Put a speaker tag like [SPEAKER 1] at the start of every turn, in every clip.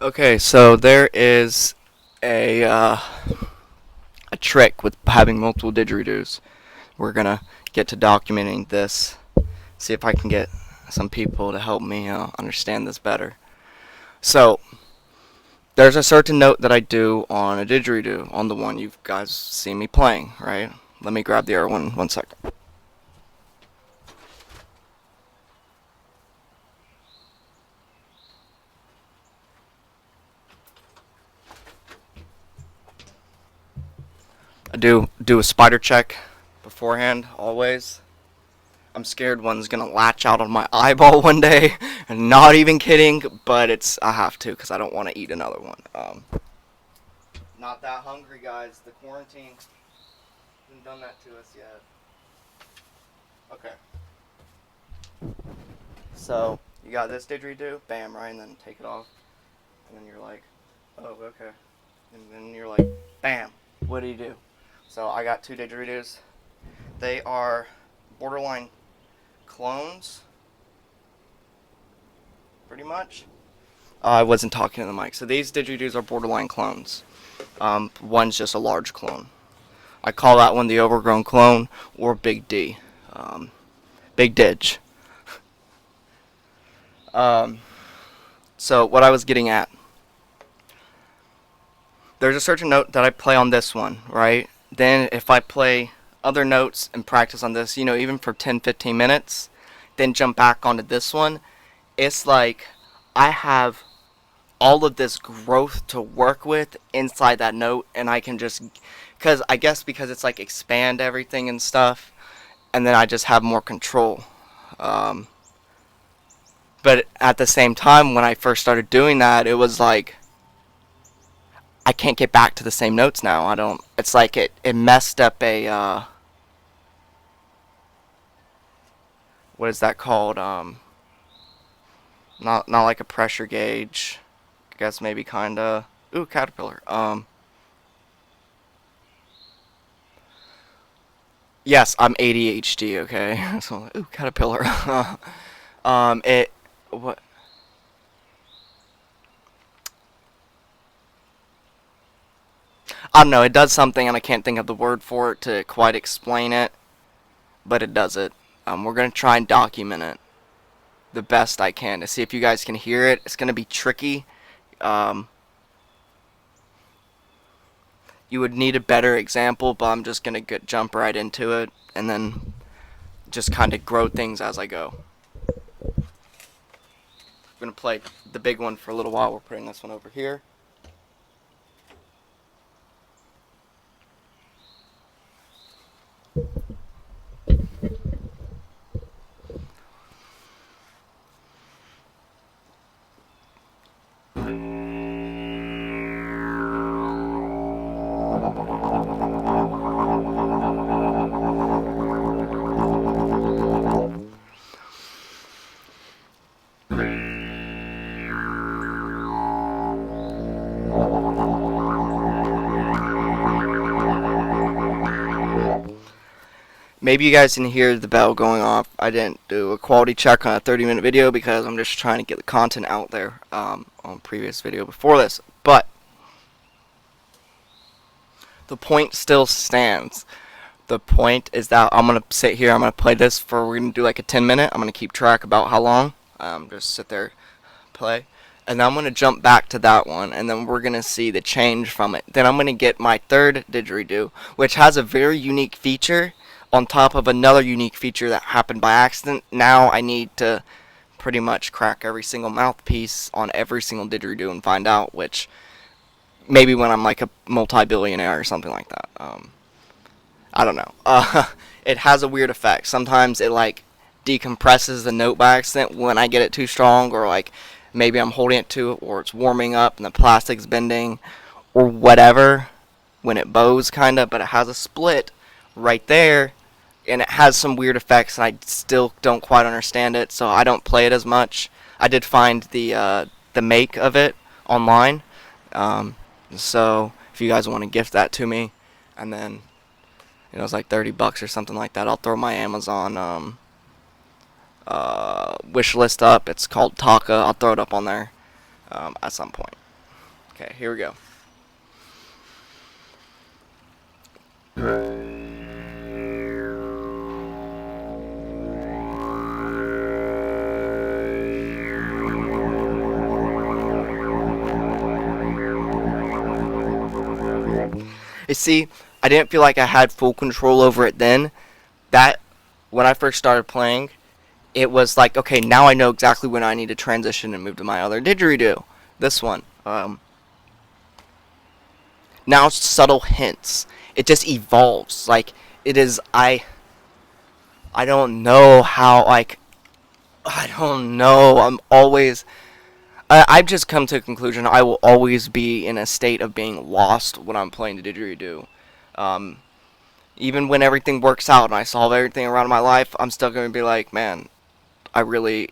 [SPEAKER 1] Okay, so there is a a trick with having multiple didgeridoos. We're gonna get to documenting this. See if I can get some people to help me understand this better. So there's a certain note that I do on a didgeridoo, on the one you guys see me playing, right? Let me grab the other one second. I do a spider check beforehand, always. I'm scared one's gonna latch out on my eyeball one day, and not even kidding, but I have to because I don't want to eat another one. Not that hungry, guys. The quarantine hasn't done that to us yet. Okay, so you got this didgeridoo, bam, right, and then take it off, and then you're like, oh, okay, and then you're like, bam, what do you do? So I got two didgeridoos. They are borderline clones, pretty much. I wasn't talking to the mic. So these didgeridoos are borderline clones. One's just a large clone. I call that one the overgrown clone or Big D. Big Didge. Um, so what I was getting at, there's a certain note that I play on this one, right? Then if I play other notes and practice on this, even for 10, 15 minutes, then jump back onto this one, it's like I have all of this growth to work with inside that note, and I can just, because it's like expand everything and stuff, and then I just have more control. Um, but at the same time, when I first started doing that, it was like I can't get back to the same notes now. I don't. It's like it messed up a what is that called? Not like a pressure gauge. I guess maybe kinda. Ooh, caterpillar. Yes, I'm ADHD. Okay, so ooh, caterpillar. It what? I don't know. It does something, and I can't think of the word for it to quite explain it, but it does it. We're gonna try and document it the best I can to see if you guys can hear it. It's gonna be tricky. Um, you would need a better example, but I'm just gonna jump right into it, and then just kind of grow things as I go. I'm gonna play the big one for a little while. We're putting this one over here. Maybe you guys didn't hear the bell going off. I didn't do a quality check on a 30-minute video because I'm just trying to get the content out there on previous video before this. But the point still stands. The point is that I'm going to sit here, I'm going to play this we're going to do like a 10-minute. I'm going to keep track about how long. Just sit there, play. And then I'm going to jump back to that one, and then we're going to see the change from it. Then I'm going to get my third didgeridoo, which has a very unique feature on top of another unique feature that happened by accident. Now I need to pretty much crack every single mouthpiece on every single didgeridoo and find out which, maybe when I'm like a multi-billionaire or something like that. I don't know. It has a weird effect. Sometimes it like decompresses the note by accident when I get it too strong, or like maybe I'm holding it to it, or it's warming up and the plastic's bending, or whatever, when it bows kinda, but it has a split right there, and it has some weird effects, and I still don't quite understand it, so I don't play it as much. I did find the make of it online, so if you guys want to gift that to me, and then it's like $30 or something like that, I'll throw my Amazon wish list up. It's called Taka. I'll throw it up on there at some point. Okay, here we go. You see, I didn't feel like I had full control over it then. That, when I first started playing, it was like, okay, now I know exactly when I need to transition and move to my other didgeridoo. This one. Now it's subtle hints. It just evolves. Like, it is, I don't know how, like, I don't know. I've just come to a conclusion. I will always be in a state of being lost when I'm playing the didgeridoo. Um, Even when everything works out and I solve everything around my life, I'm still going to be like, man, I really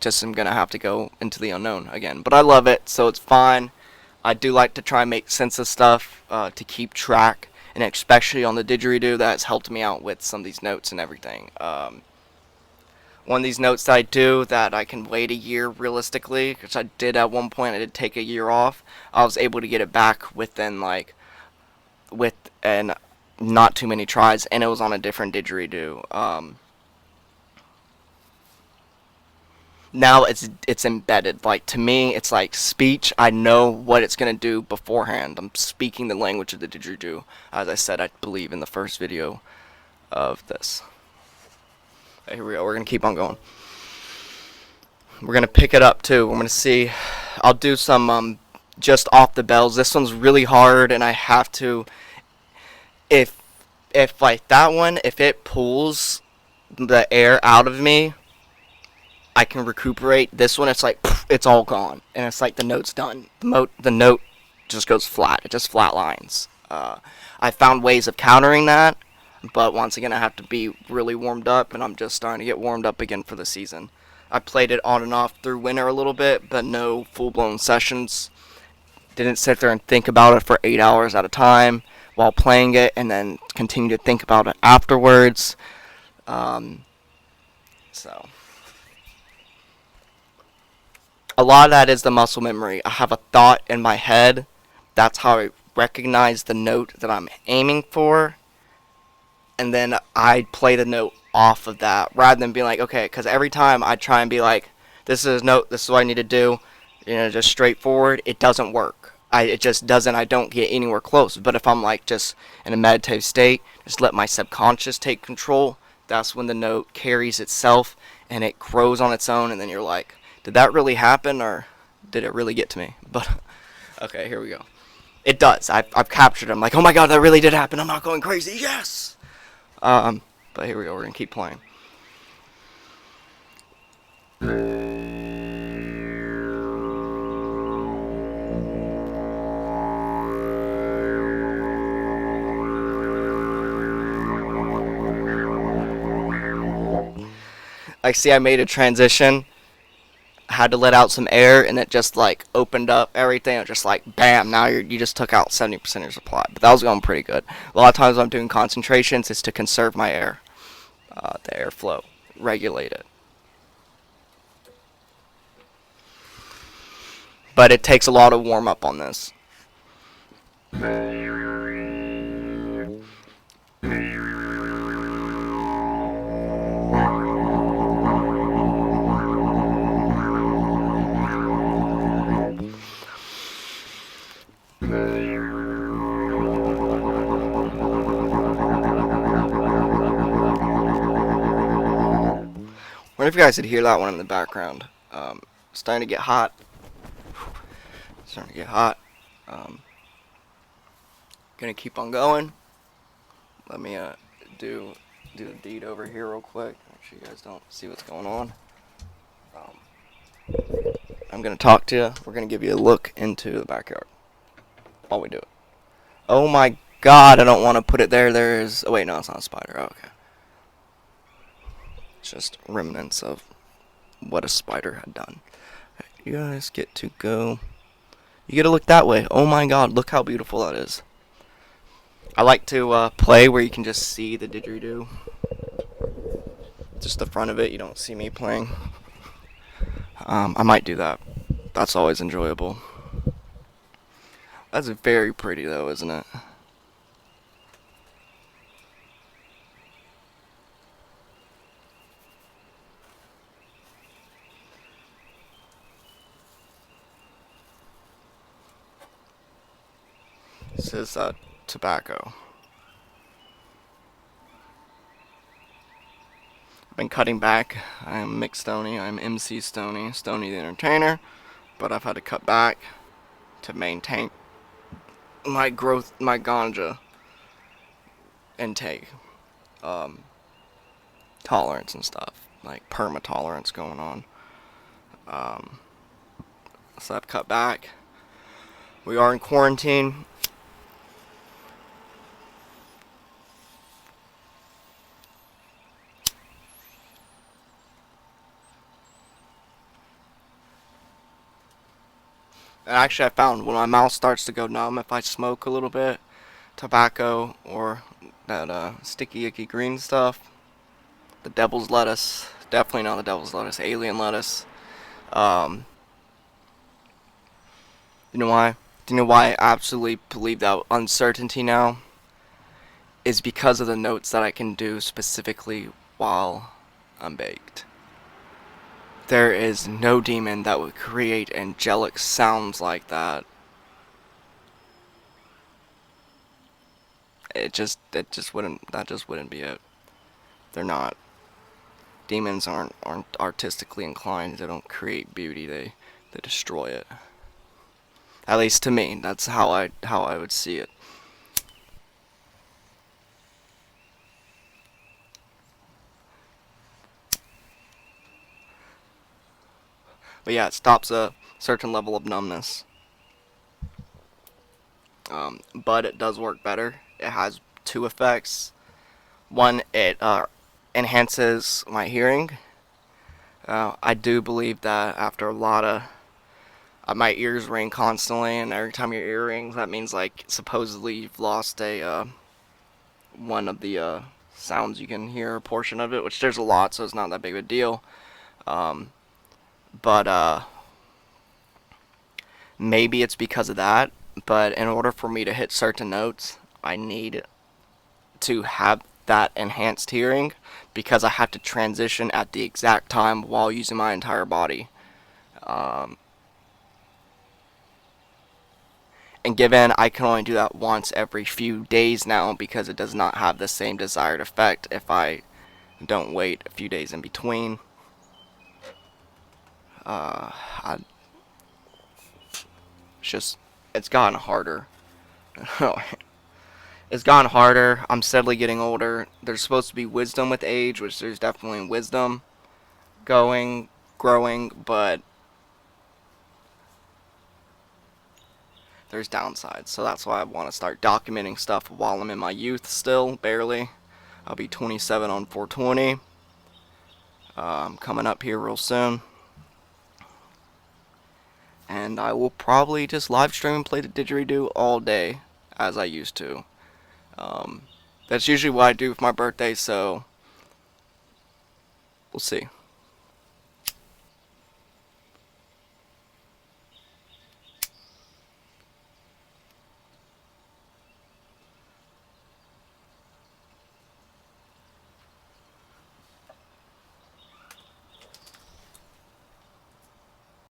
[SPEAKER 1] just am going to have to go into the unknown again. But I love it, so it's fine. I do like to try and make sense of stuff to keep track, and especially on the didgeridoo, that has helped me out with some of these notes and everything. One of these notes that I do that I can wait a year realistically, because I did at one point, I did take a year off. I was able to get it back within and not too many tries, and it was on a different didgeridoo. Now it's embedded. Like, to me, it's like speech. I know what it's gonna do beforehand. I'm speaking the language of the didgeridoo, as I said, I believe, in the first video of this. Okay, here we go. We're gonna keep on going. We're gonna pick it up too. We're gonna see. I'll do some just off the bells. This one's really hard, and I have to. If like that one, if it pulls the air out of me, I can recuperate. This one, it's like poof, it's all gone, and it's like the note's done. The note just goes flat. It just flat lines. I found ways of countering that, but once again, I have to be really warmed up, and I'm just starting to get warmed up again for the season. I played it on and off through winter a little bit, but no full-blown sessions. Didn't sit there and think about it for 8 hours at a time while playing it, and then continue to think about it afterwards. So a lot of that is the muscle memory. I have a thought in my head. That's how I recognize the note that I'm aiming for, and then I play the note off of that rather than being like, okay, because every time I try and be like, this is a note, this is what I need to do, just straightforward, it doesn't work. It just doesn't. I don't get anywhere close. But if I'm like just in a meditative state, just let my subconscious take control, that's when the note carries itself and it grows on its own, and then you're like, did that really happen, or did it really get to me? But okay, here we go. It does. I've captured it. I'm like, oh my god, that really did happen. I'm not going crazy. Yes. But here we go. We're gonna keep playing. I see I made a transition, had to let out some air, and it just like opened up everything. It just like bam, now you just took out 70% of your supply. But that was going pretty good. A lot of times when I'm doing concentrations, it's to conserve my air, the airflow, regulate it. But it takes a lot of warm up on this. Wonder if you guys could hear that one in the background. Starting to get hot. Starting to get hot. Gonna keep on going. Let me do the deed over here real quick. Make sure you guys don't see what's going on. I'm gonna talk to you. We're gonna give you a look into the backyard while we do it. Oh my god, I don't want to put it there. There is. Oh wait, no, it's not a spider. Oh, okay. It's just remnants of what a spider had done. You guys get to go. You get to look that way. Oh my god, look how beautiful that is. I like to play where you can just see the didgeridoo. Just the front of it, you don't see me playing. I might do that. That's always enjoyable. That's very pretty though, isn't it? This is tobacco. I've been cutting back. I am Mick Stoney. I'm MC Stoney, Stoney the Entertainer, but I've had to cut back to maintain my growth, my ganja intake, um, tolerance and stuff, like perma tolerance going on. Um, so I've cut back. We are in quarantine. And actually, I found when my mouth starts to go numb, if I smoke a little bit, tobacco or that sticky icky green stuff, the devil's lettuce, definitely not the devil's lettuce, alien lettuce. Um, you know why? Do you know why I absolutely believe that uncertainty now? Is because of the notes that I can do specifically while I'm baked. There is no demon that would create angelic sounds like that. It just wouldn't, that just wouldn't be it. They're not. Demons aren't artistically inclined. They don't create beauty. They destroy it. At least to me, that's how I would see it. But yeah, it stops a certain level of numbness. But it does work better. It has two effects. One, it enhances my hearing. I do believe that after a lot of my ears ring constantly, and every time your ear rings, that means like supposedly you've lost a one of the sounds you can hear, a portion of it, which there's a lot, so it's not that big of a deal. Um, but maybe it's because of that. But in order for me to hit certain notes, I need to have that enhanced hearing because I have to transition at the exact time while using my entire body. Um, and given I can only do that once every few days now because it does not have the same desired effect if I don't wait a few days in between. I, it's just, it's gotten harder. It's gotten harder. I'm steadily getting older. There's supposed to be wisdom with age, which there's definitely wisdom growing, but there's downsides. So that's why I want to start documenting stuff while I'm in my youth still, barely. I'll be 27 on 420. Coming up here real soon. And I will probably just live stream and play the didgeridoo all day, as I used to. That's usually what I do for my birthday, so we'll see.